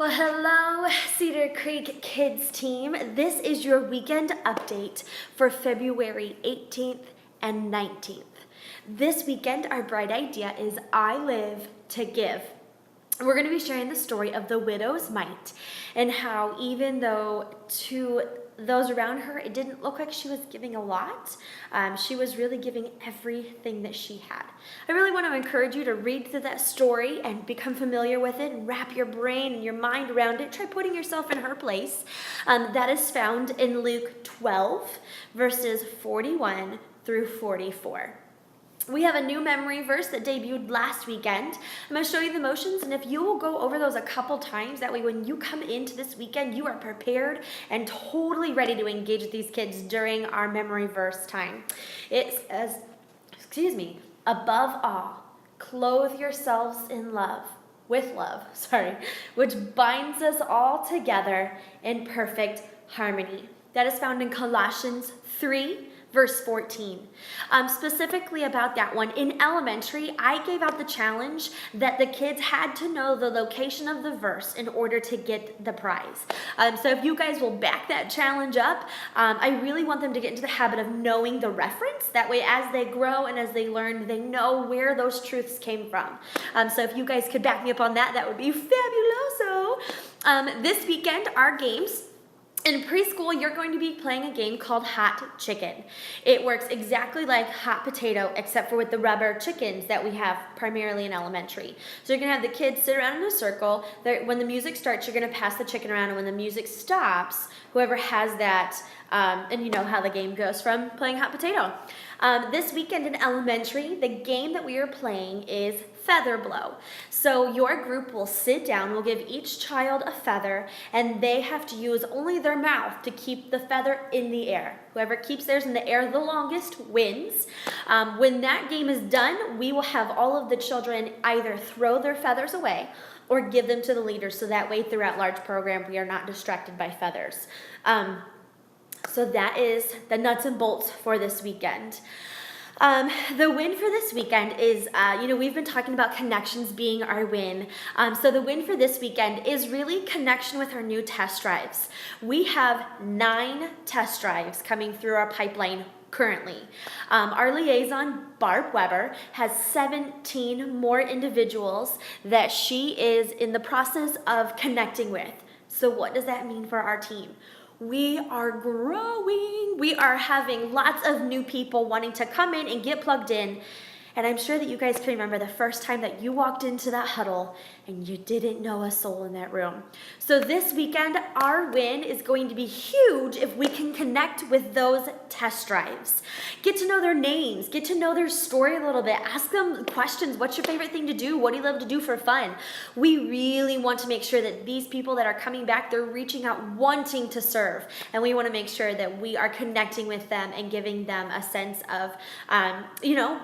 Well, hello, Cedar Creek Kids team. This is your weekend update for February 18th and 19th. This weekend, our bright idea is I Live to Give. We're going to be sharing the story of the widow's mite and how even though to those around her, it didn't look like she was giving a lot. She was really giving everything that she had. I really want to encourage you to read through that story and become familiar with it and wrap your brain and your mind around it. Try putting yourself in her place. That is found in Luke 12, verses 41 through 44. We have a new memory verse that debuted last weekend. I'm going to show you the motions, and if you will go over those a couple times, that way when you come into this weekend, you are prepared and totally ready to engage with these kids during our memory verse time. It says, above all, clothe yourselves in love, which binds us all together in perfect harmony. That is found in Colossians 3, verse 14. Specifically about that one, in elementary, I gave out the challenge that the kids had to know the location of the verse in order to get the prize. So if you guys will back that challenge up, I really want them to get into the habit of knowing the reference. That way, as they grow and as they learn, they know where those truths came from. So if you guys could back me up on that, that would be fabuloso. This weekend, our games. In preschool, you're going to be playing a game called Hot Chicken. It works exactly like hot potato, except for with the rubber chickens that we have primarily in elementary. So you're going to have the kids sit around in a circle. When the music starts, you're going to pass the chicken around, and when the music stops, whoever has that, and you know how the game goes from playing hot potato. This weekend in elementary, the game that we are playing is feather blow. So your group will sit down, we'll give each child a feather, and they have to use only their mouth to keep the feather in the air. Whoever keeps theirs in the air the longest wins. When that game is done, we will have all of the children either throw their feathers away or give them to the leaders, so that way throughout large program we are not distracted by feathers. So that is the nuts and bolts for this weekend. The win for this weekend is, we've been talking about connections being our win. So the win for this weekend is really connection with our new test drives. We have 9 test drives coming through our pipeline currently. Our liaison, Barb Weber, has 17 more individuals that she is in the process of connecting with. So what does that mean for our team? We are growing. We are having lots of new people wanting to come in and get plugged in. And I'm sure that you guys can remember the first time that you walked into that huddle and you didn't know a soul in that room. So this weekend, our win is going to be huge if we can connect with those test drives. Get to know their names, get to know their story a little bit, ask them questions. What's your favorite thing to do? What do you love to do for fun? We really want to make sure that these people that are coming back, they're reaching out wanting to serve. And we want to make sure that we are connecting with them and giving them a sense of,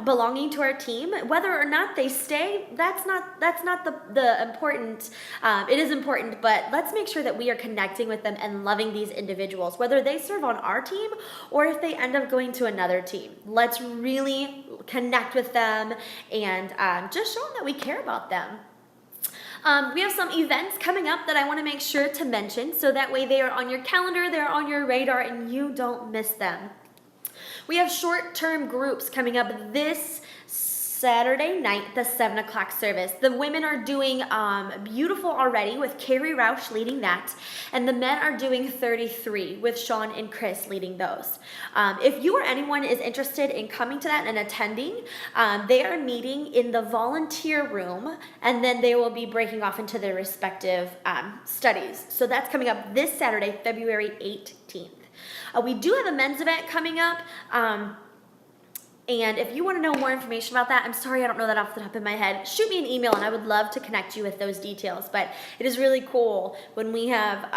belonging to our team. Whether or not they stay, that's not the important. It is important, but let's make sure that we are connecting with them and loving these individuals, whether they serve on our team or if they end up going to another team. Let's really connect with them and just show them that we care about them. We have some events coming up that I want to make sure to mention, so that way they are on your calendar, they're on your radar, and you don't miss them. We have short-term groups coming up this Saturday night, the 7 o'clock service. The women are doing Beautiful already with Carrie Roush leading that, and the men are doing 33 with Sean and Chris leading those. If you or anyone is interested in coming to that and attending, they are meeting in the volunteer room, and then they will be breaking off into their respective studies. So that's coming up this Saturday, February 18th. We do have a men's event coming up, and if you want to know more information about that, I'm sorry I don't know that off the top of my head, shoot me an email and I would love to connect you with those details. But it is really cool when we have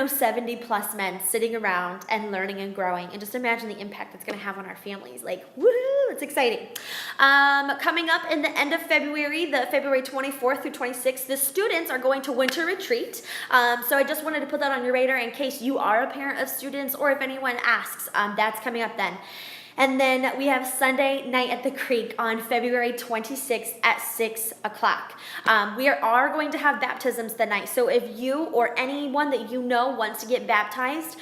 70 plus men sitting around and learning and growing, and just imagine the impact that's going to have on our families. Like, woohoo, it's exciting. Coming up in the end of February, the February 24th through 26th, the students are going to winter retreat. So I just wanted to put that on your radar in case you are a parent of students, or if anyone asks, that's coming up then. And then we have Sunday night at the Creek on February 26th at 6 o'clock. We are going to have baptisms that night. So if you or anyone that you know wants to get baptized,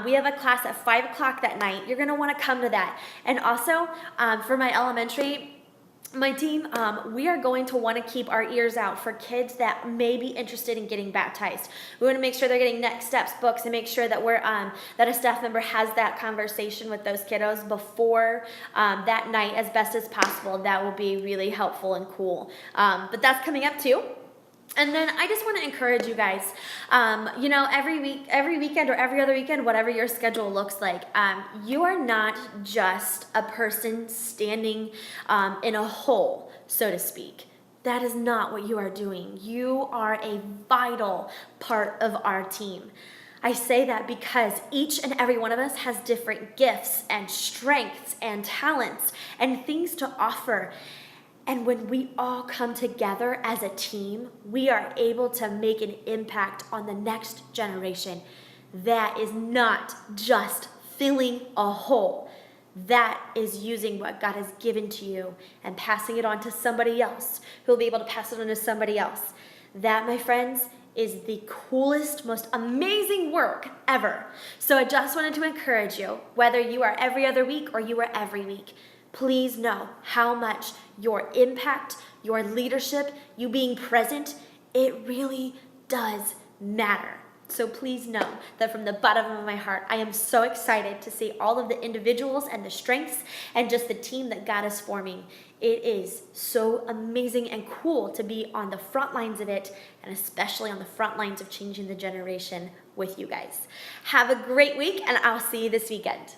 we have a class at 5 o'clock that night. You're going to want to come to that. And also, for my elementary, my team, we are going to want to keep our ears out for kids that may be interested in getting baptized. We want to make sure they're getting next steps books and make sure that we're that a staff member has that conversation with those kiddos before that night as best as possible. That will be really helpful and cool. But that's coming up too. And then I just want to encourage you guys, every weekend or every other weekend, whatever your schedule looks like, you are not just a person standing in a hole, so to speak. That is not what you are doing. You are a vital part of our team. I say that because each and every one of us has different gifts and strengths and talents and things to offer. And when we all come together as a team, we are able to make an impact on the next generation. That is not just filling a hole. That is using what God has given to you and passing it on to somebody else who will be able to pass it on to somebody else. That, my friends, is the coolest, most amazing work ever. So I just wanted to encourage you, whether you are every other week or you are every week, please know how much your impact, your leadership, you being present, it really does matter. So please know that from the bottom of my heart, I am so excited to see all of the individuals and the strengths and just the team that God is forming. It is so amazing and cool to be on the front lines of it, and especially on the front lines of changing the generation with you guys. Have a great week, and I'll see you this weekend.